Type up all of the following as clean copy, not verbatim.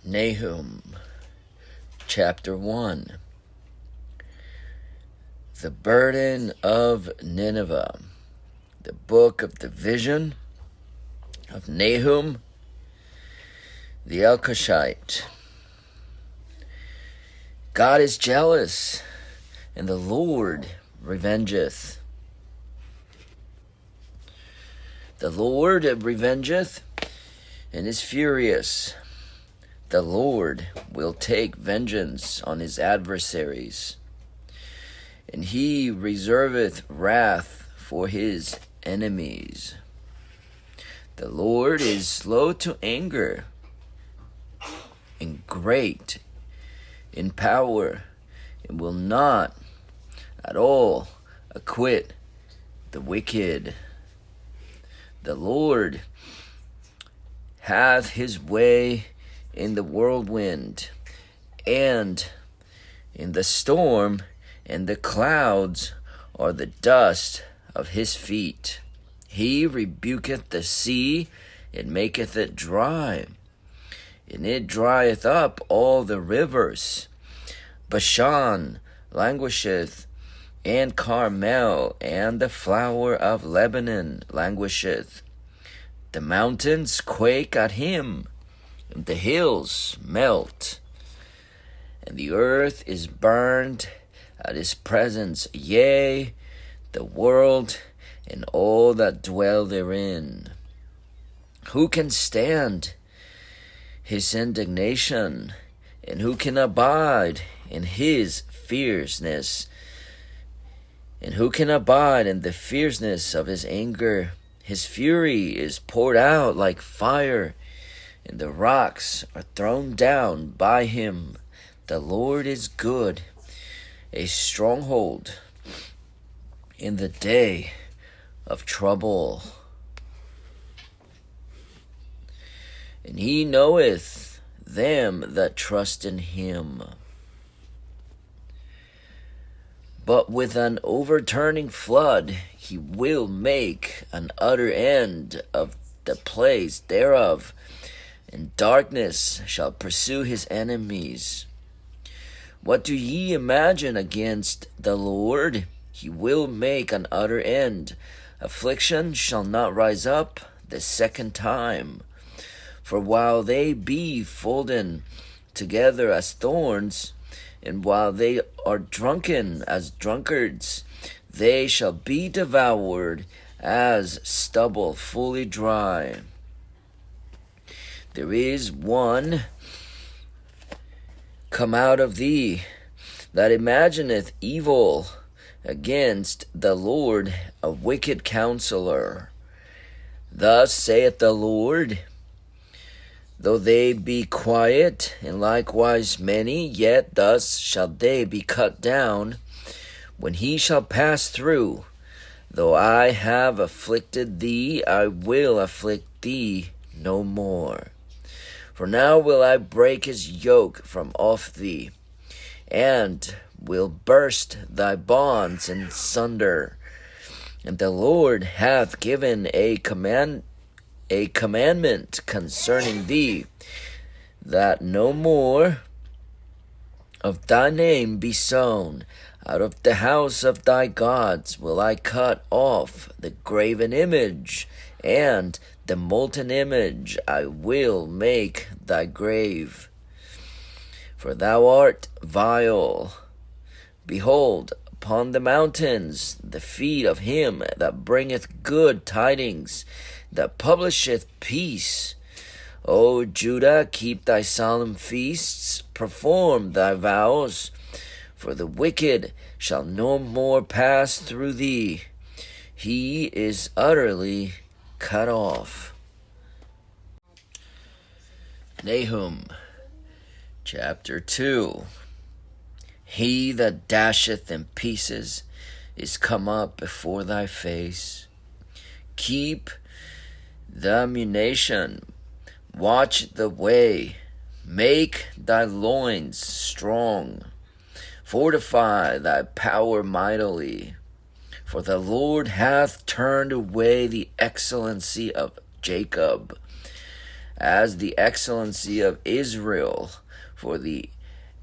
Nahum, chapter 1. The burden of Nineveh. The book of the vision of Nahum the Elkoshite. God is jealous, and the Lord revengeth. The Lord revengeth, and is furious. The Lord will take vengeance on his adversaries, and he reserveth wrath for his enemies. The Lord is slow to anger, and great in power, and will not at all acquit the wicked. The Lord hath his way in the whirlwind, and in the storm, and the clouds are the dust of his feet. He rebuketh the sea, and maketh it dry, and it drieth up all the rivers. Bashan languisheth, and Carmel, and the flower of Lebanon languisheth. The mountains quake at him, and the hills melt, and the earth is burned at his presence, yea, the world and all that dwell therein. Who can stand his indignation, and who can abide in his fierceness? And who can abide in the fierceness of his anger? His fury is poured out like fire, and the rocks are thrown down by him. The Lord is good, a stronghold in the day of trouble. And he knoweth them that trust in him. But with an overturning flood he will make an utter end of the place thereof, and darkness shall pursue his enemies. What do ye imagine against the Lord? He will make an utter end. Affliction shall not rise up the second time. For while they be folden together as thorns, and while they are drunken as drunkards, they shall be devoured as stubble fully dry. There is one come out of thee that imagineth evil against the Lord, a wicked counselor. Thus saith the Lord, though they be quiet, and likewise many, yet thus shall they be cut down when he shall pass through. Though I have afflicted thee, I will afflict thee no more. For now will I break his yoke from off thee, and will burst thy bonds in sunder. And the Lord hath given a commandment concerning thee, that no more of thy name be sown. Out of the house of thy gods will I cut off the graven image, and the molten image I will make thy grave. For thou art vile. Behold, upon the mountains the feet of him that bringeth good tidings, that publisheth peace. O Judah, keep thy solemn feasts, perform thy vows, for the wicked shall no more pass through thee. He is utterly cut off. Nahum, chapter 2. He that dasheth in pieces is come up before thy face. Keep the ammunition, watch the way, make thy loins strong, fortify thy power mightily. For the Lord hath turned away the excellency of Jacob, as the excellency of Israel, for the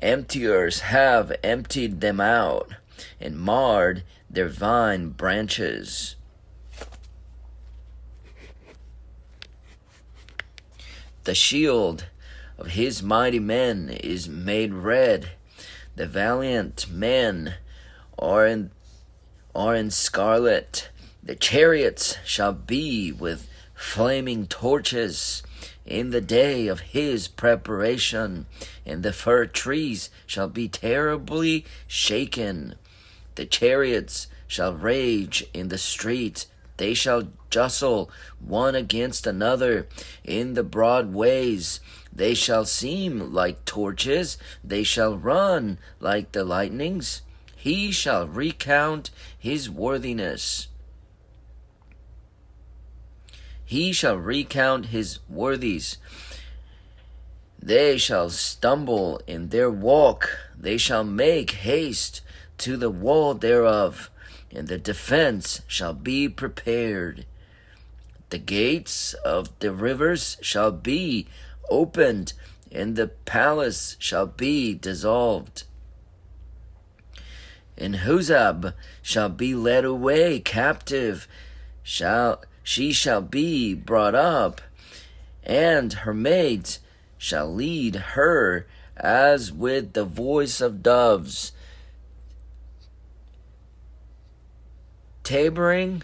emptiers have emptied them out, and marred their vine branches. The shield of his mighty men is made red. The valiant men are in scarlet. The chariots shall be with flaming torches in the day of his preparation, and the fir trees shall be terribly shaken. The chariots shall rage in the streets. They shall jostle one against another in the broad ways. They shall seem like torches. They shall run like the lightnings. He shall recount his worthiness. He shall recount his worthies. They shall stumble in their walk. They shall make haste to the wall thereof, and the defense shall be prepared. The gates of the rivers shall be opened, and the palace shall be dissolved. And Huzab shall be led away captive. She shall be brought up, and her maids shall lead her as with the voice of doves, tabering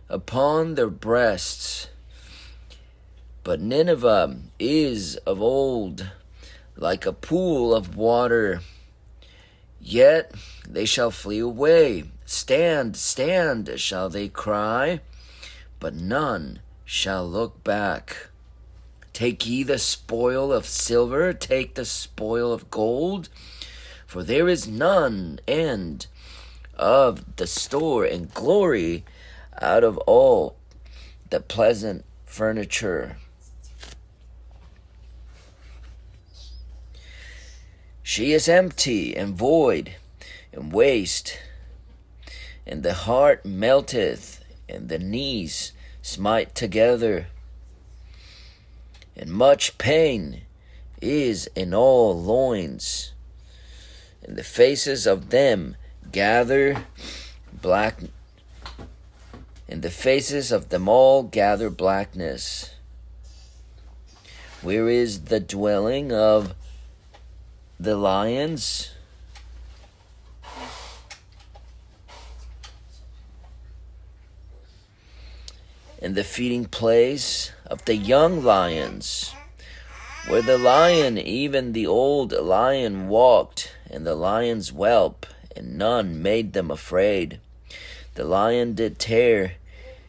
upon their breasts. But Nineveh is of old, like a pool of water. Yet they shall flee away. Stand, stand, shall they cry, but none shall look back. Take ye the spoil of silver, take the spoil of gold, for there is none end of the store and glory out of all the pleasant furniture. She is empty and void and waste, and the heart melteth, and the knees smite together, and much pain is in all loins, and the faces of them gather black, and the faces of them all gather blackness. Where is the dwelling of the lions? And the feeding place of the young lions, where the lion, even the old lion, walked, and the lions whelp, and none made them afraid. The lion did tear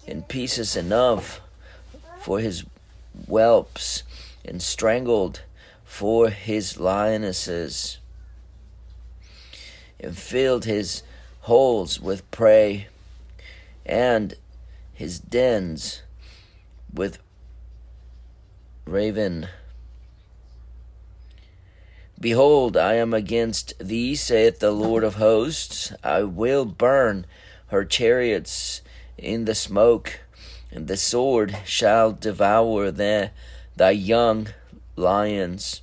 in pieces enough for his whelps, and strangled for his lionesses, and filled his holes with prey, and his dens with raven. Behold, I am against thee, saith the Lord of hosts. I will burn her chariots in the smoke, and the sword shall devour thy young lions,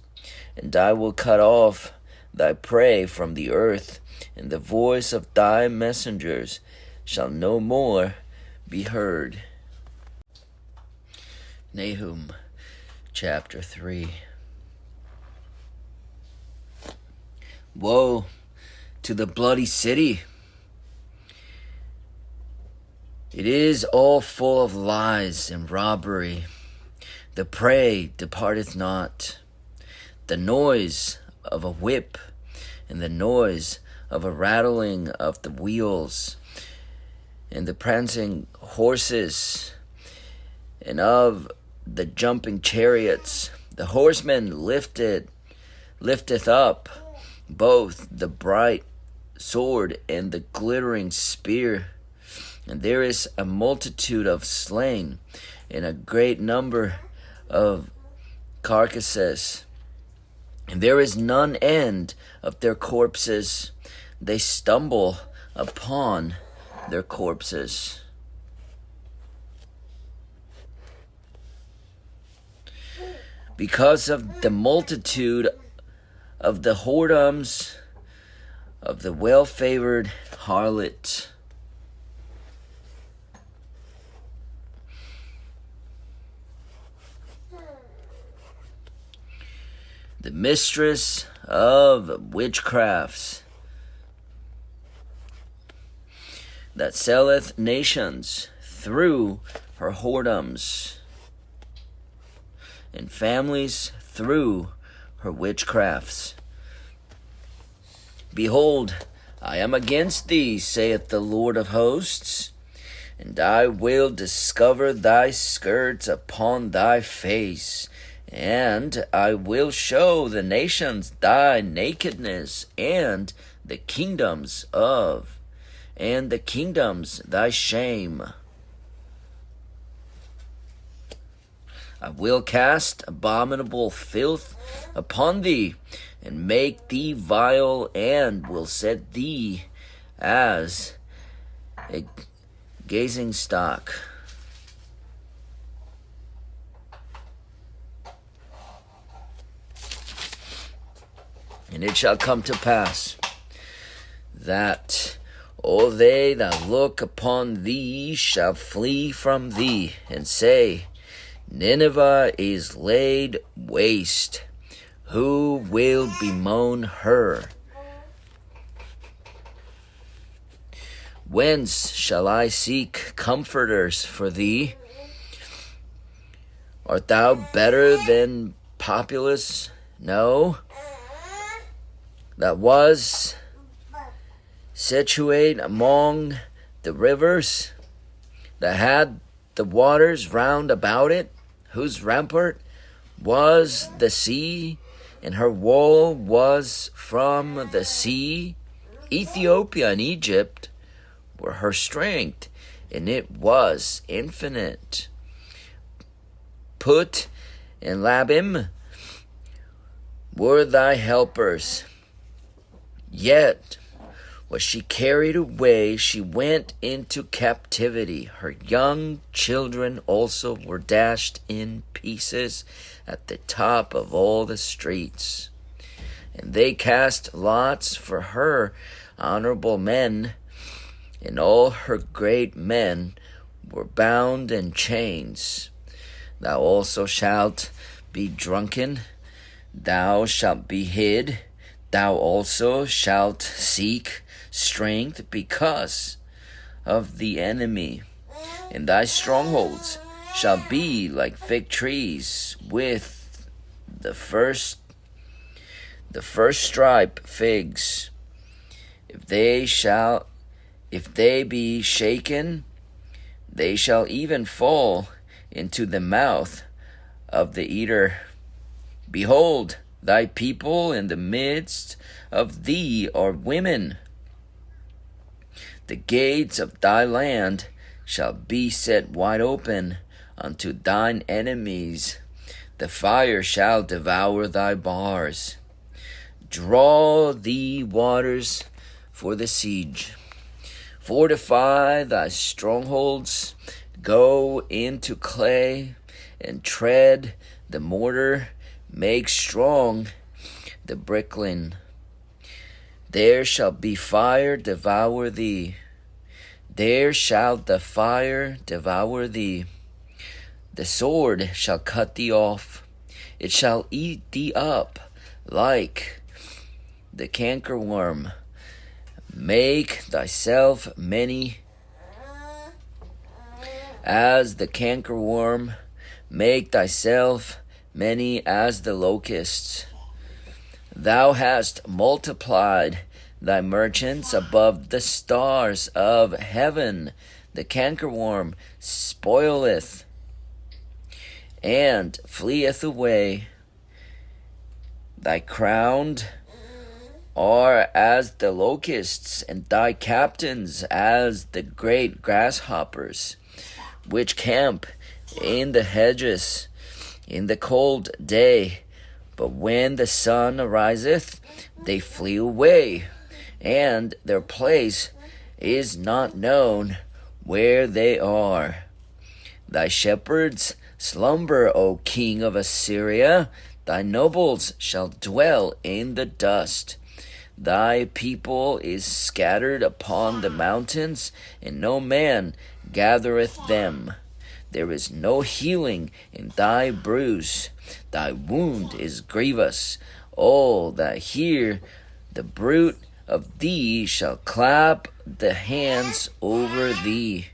and I will cut off thy prey from the earth, and the voice of thy messengers shall no more be heard. Nahum chapter 3. Woe to the bloody city! It is all full of lies and robbery. The prey departeth not. The noise of a whip, and the noise of a rattling of the wheels, and the prancing horses, and of the jumping chariots. The horseman lifteth up both the bright sword and the glittering spear. And there is a multitude of slain, and a great number of carcasses, and there is none end of their corpses. They stumble upon their corpses. because of the multitude of the whoredoms of the well-favored harlot. The mistress of witchcrafts, that selleth nations through her whoredoms, and families through her witchcrafts. Behold, I am against thee, saith the Lord of hosts, and I will discover thy skirts upon thy face, and I will show the nations thy nakedness, and the kingdoms thy shame. I will cast abominable filth upon thee, and make thee vile, and will set thee as a gazing stock. And it shall come to pass that all they that look upon thee shall flee from thee, and say, Nineveh is laid waste. Who will bemoan her? Whence shall I seek comforters for thee? Art thou better than Populus? No, that was situate among the rivers, that had the waters round about it, whose rampart was the sea, and her wall was from the sea. Ethiopia and Egypt were her strength, and it was infinite. Put and Labim were thy helpers. Yet was she carried away, she went into captivity. Her young children also were dashed in pieces at the top of all the streets. And they cast lots for her honorable men, and all her great men were bound in chains. Thou also shalt be drunken, thou shalt be hid, thou also shalt seek strength because of the enemy. And thy strongholds shall be like fig trees with the first stripe figs. If they be shaken, they shall even fall into the mouth of the eater. Behold, thy people in the midst of thee are women. The gates of thy land shall be set wide open unto thine enemies. The fire shall devour thy bars. Draw thee waters for the siege. Fortify thy strongholds. Go into clay and tread the mortar. Make strong the bricklin. There shall be fire devour thee. There shall the fire devour thee. The sword shall cut thee off. It shall eat thee up like the cankerworm. Make thyself many as the cankerworm. Make thyself many as the locusts. Thou hast multiplied thy merchants above the stars of heaven. The cankerworm spoileth and fleeth away. Thy crowned are as the locusts, and thy captains as the great grasshoppers, which camp in the hedges in the cold day. But when the sun ariseth, they flee away, and their place is not known where they are. Thy shepherds Slumber, O king of Assyria, thy nobles shall dwell in the dust. Thy people is scattered upon the mountains, and no man gathereth them. There is no healing in thy bruise. Thy wound is grievous. All that hear the bruit of thee shall clap the hands over thee.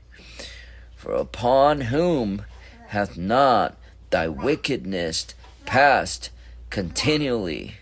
For upon whom hath not thy wickedness passed continually?